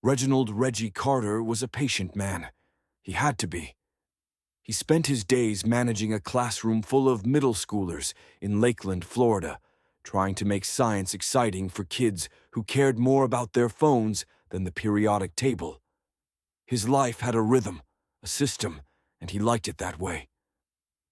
Reginald Reggie Carter was a patient man. He had to be. He spent his days managing a classroom full of middle schoolers in Lakeland, Florida, trying to make science exciting for kids who cared more about their phones than the periodic table. His life had a rhythm, a system, and he liked it that way.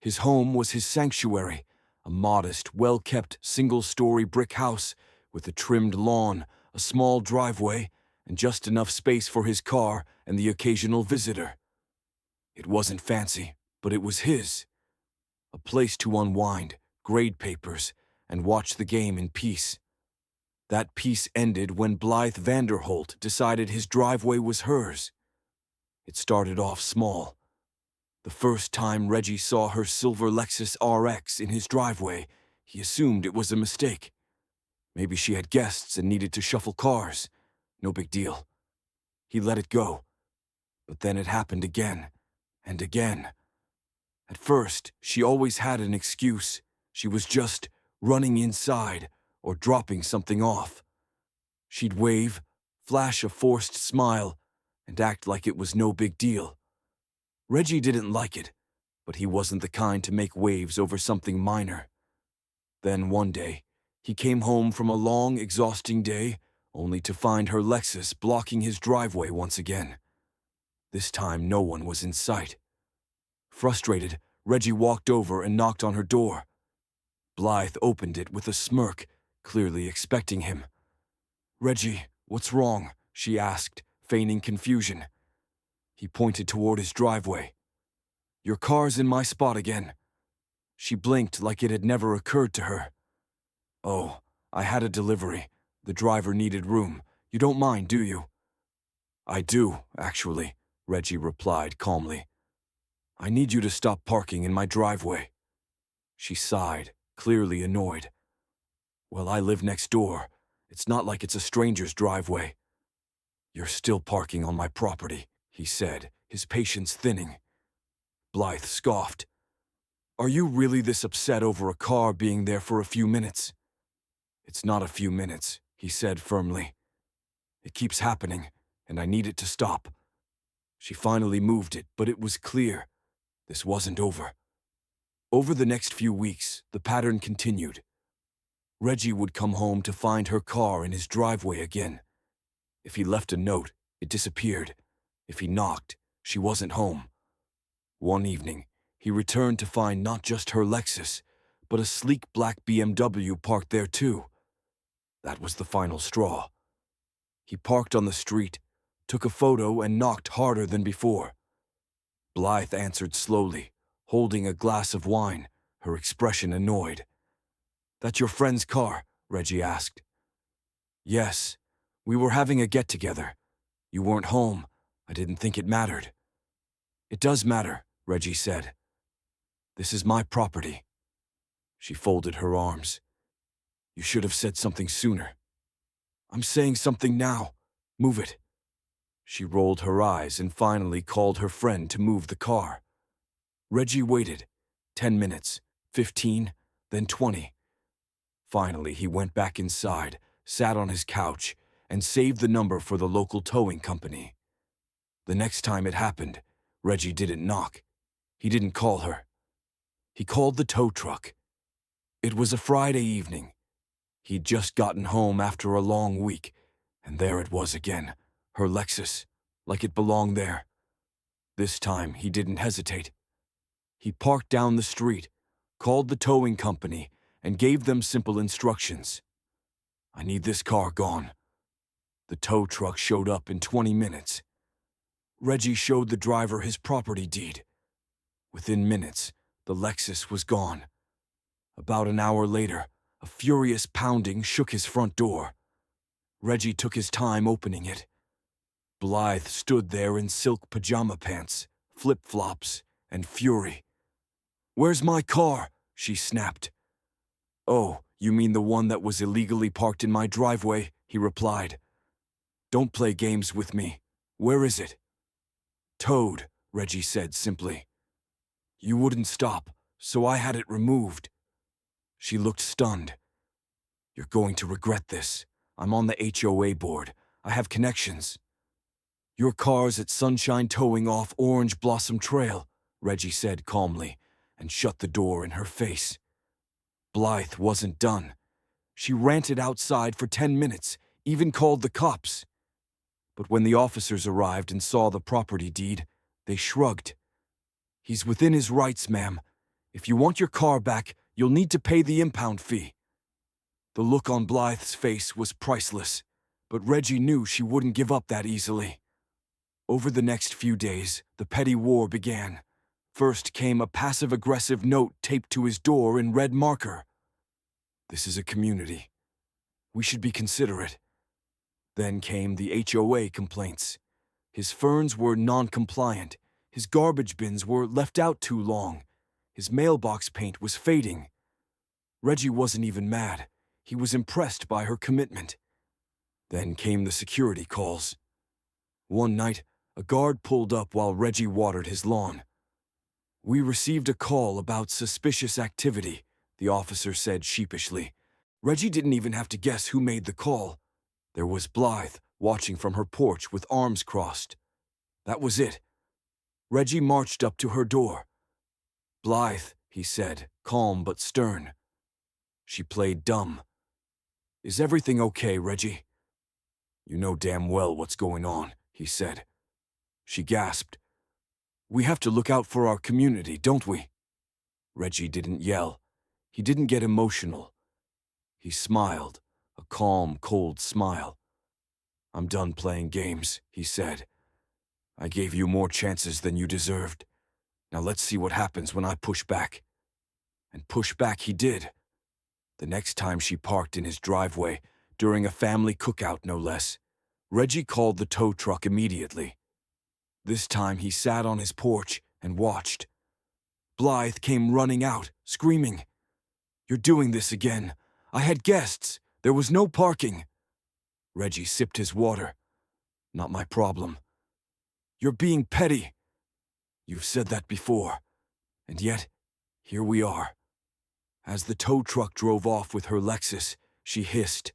His home was his sanctuary, a modest, well-kept, single-story brick house with a trimmed lawn, a small driveway, and just enough space for his car and the occasional visitor. It wasn't fancy, but it was his. A place to unwind, grade papers, and watch the game in peace. That peace ended when Blythe Vanderholt decided his driveway was hers. It started off small. The first time Reggie saw her silver Lexus RX in his driveway, he assumed it was a mistake. Maybe she had guests and needed to shuffle cars. No big deal. He let it go. But then it happened again, and again. At first, she always had an excuse. She was just running inside or dropping something off. She'd wave, flash a forced smile, and act like it was no big deal. Reggie didn't like it, but he wasn't the kind to make waves over something minor. Then one day, he came home from a long, exhausting day, only to find her Lexus blocking his driveway once again. This time, no one was in sight. Frustrated, Reggie walked over and knocked on her door. Blythe opened it with a smirk, clearly expecting him. "Reggie, what's wrong?" she asked, feigning confusion. He pointed toward his driveway. "Your car's in my spot again." She blinked like it had never occurred to her. "Oh, I had a delivery. The driver needed room. You don't mind, do you?" "I do, actually," Reggie replied calmly. "I need you to stop parking in my driveway." She sighed, clearly annoyed. "Well, I live next door. It's not like it's a stranger's driveway." "You're still parking on my property," he said, his patience thinning. Blythe scoffed. "Are you really this upset over a car being there for a few minutes?" "It's not a few minutes," he said firmly. "It keeps happening, and I need it to stop." She finally moved it, but it was clear. This wasn't over. Over the next few weeks, the pattern continued. Reggie would come home to find her car in his driveway again. If he left a note, it disappeared. If he knocked, she wasn't home. One evening, he returned to find not just her Lexus, but a sleek black BMW parked there too. That was the final straw. He parked on the street, took a photo, and knocked harder than before. Blythe answered slowly, holding a glass of wine, her expression annoyed. "That's your friend's car?" Reggie asked. "Yes. We were having a get-together. You weren't home. I didn't think it mattered." "It does matter," Reggie said. "This is my property." She folded her arms. "You should have said something sooner." "I'm saying something now. Move it." She rolled her eyes and finally called her friend to move the car. Reggie waited. 10 minutes, 15, then 20. Finally, he went back inside, sat on his couch, and saved the number for the local towing company. The next time it happened, Reggie didn't knock. He didn't call her. He called the tow truck. It was a Friday evening. He'd just gotten home after a long week, and there it was again, her Lexus, like it belonged there. This time, he didn't hesitate. He parked down the street, called the towing company, and gave them simple instructions. "I need this car gone." The tow truck showed up in 20 minutes. Reggie showed the driver his property deed. Within minutes, the Lexus was gone. About an hour later, a furious pounding shook his front door. Reggie took his time opening it. Blythe stood there in silk pajama pants, flip-flops, and fury. "Where's my car?" she snapped. "Oh, you mean the one that was illegally parked in my driveway?" he replied. "Don't play games with me. Where is it?" "Towed," Reggie said simply. "You wouldn't stop, so I had it removed." She looked stunned. "You're going to regret this. I'm on the HOA board. I have connections." Your car's at Sunshine Towing off Orange Blossom Trail, Reggie said calmly, and shut the door in her face. Blythe wasn't done. She ranted outside for 10 minutes, even called the cops. But when the officers arrived and saw the property deed, they shrugged. He's within his rights, ma'am. If you want your car back, you'll need to pay the impound fee. The look on Blythe's face was priceless, but Reggie knew she wouldn't give up that easily. Over the next few days, the petty war began. First came a passive-aggressive note taped to his door in red marker. This is a community. We should be considerate. Then came the HOA complaints. His ferns were non-compliant. His garbage bins were left out too long. His mailbox paint was fading. Reggie wasn't even mad. He was impressed by her commitment. Then came the security calls. One night, a guard pulled up while Reggie watered his lawn. We received a call about suspicious activity, the officer said sheepishly. Reggie didn't even have to guess who made the call. There was Blythe, watching from her porch with arms crossed. That was it. Reggie marched up to her door. Blythe, he said, calm but stern. She played dumb. Is everything okay, Reggie? You know damn well what's going on, he said. She gasped. We have to look out for our community, don't we? Reggie didn't yell. He didn't get emotional. He smiled, a calm, cold smile. I'm done playing games, he said. I gave you more chances than you deserved. Now let's see what happens when I push back. And push back he did. The next time she parked in his driveway, during a family cookout no less, Reggie called the tow truck immediately. This time he sat on his porch and watched. Blythe came running out, screaming, You're doing this again. I had guests. There was no parking. Reggie sipped his water. Not my problem. You're being petty. You've said that before. And yet, here we are. As the tow truck drove off with her Lexus, she hissed,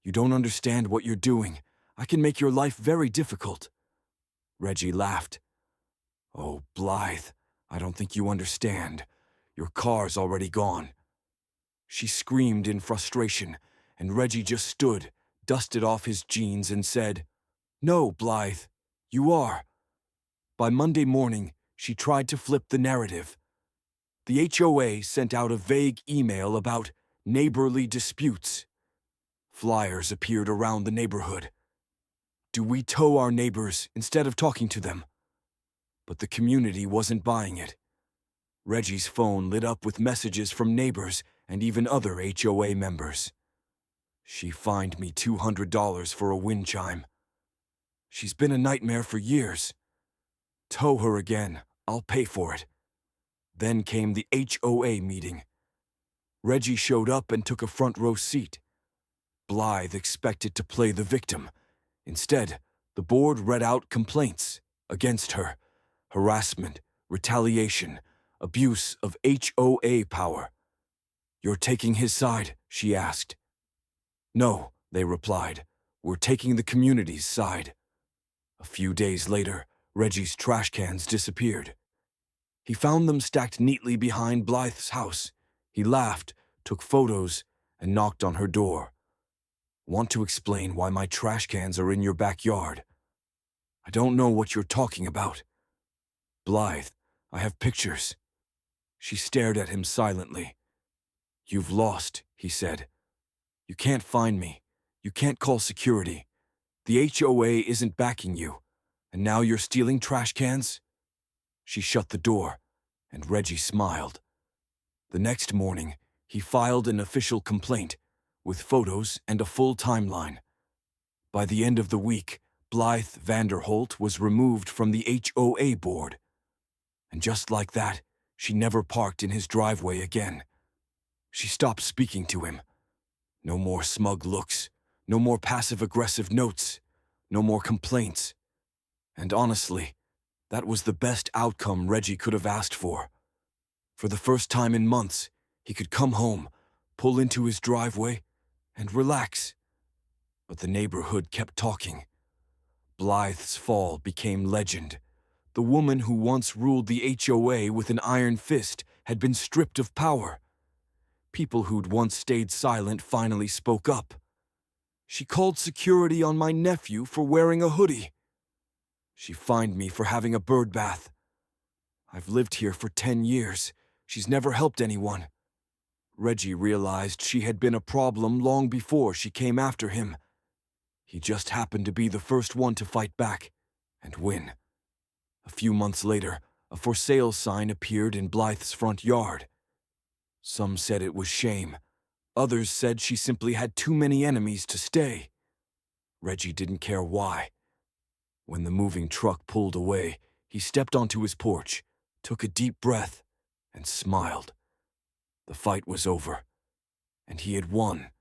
You don't understand what you're doing. I can make your life very difficult. Reggie laughed. Oh, Blythe, I don't think you understand. Your car's already gone. She screamed in frustration, and Reggie just stood, dusted off his jeans, and said, No, Blythe, you are. By Monday morning, she tried to flip the narrative. The HOA sent out a vague email about neighborly disputes. Flyers appeared around the neighborhood. Do we tow our neighbors instead of talking to them? But the community wasn't buying it. Reggie's phone lit up with messages from neighbors and even other HOA members. She fined me $200 for a wind chime. She's been a nightmare for years. Tow her again, I'll pay for it. Then came the HOA meeting. Reggie showed up and took a front row seat. Blythe expected to play the victim. Instead, the board read out complaints against her: harassment, retaliation, abuse of HOA power. You're taking his side, she asked. No, they replied. We're taking the community's side. A few days later, Reggie's trash cans disappeared. He found them stacked neatly behind Blythe's house. He laughed, took photos, and knocked on her door. Want to explain why my trash cans are in your backyard? I don't know what you're talking about. Blythe, I have pictures. She stared at him silently. You've lost, he said. You can't find me. You can't call security. The HOA isn't backing you. And now you're stealing trash cans? She shut the door, and Reggie smiled. The next morning, he filed an official complaint, with photos and a full timeline. By the end of the week, Blythe Vanderholt was removed from the HOA board. And just like that, she never parked in his driveway again. She stopped speaking to him. No more smug looks, no more passive-aggressive notes, no more complaints. And honestly, that was the best outcome Reggie could have asked for. For the first time in months, he could come home, pull into his driveway, and relax. But the neighborhood kept talking. Blythe's fall became legend. The woman who once ruled the HOA with an iron fist had been stripped of power. People who'd once stayed silent finally spoke up. She called security on my nephew for wearing a hoodie. She fined me for having a bird bath. I've lived here for 10 years. She's never helped anyone. Reggie realized she had been a problem long before she came after him. He just happened to be the first one to fight back and win. A few months later, a for sale sign appeared in Blythe's front yard. Some said it was shame. Others said she simply had too many enemies to stay. Reggie didn't care why. When the moving truck pulled away, he stepped onto his porch, took a deep breath, and smiled. The fight was over, and he had won.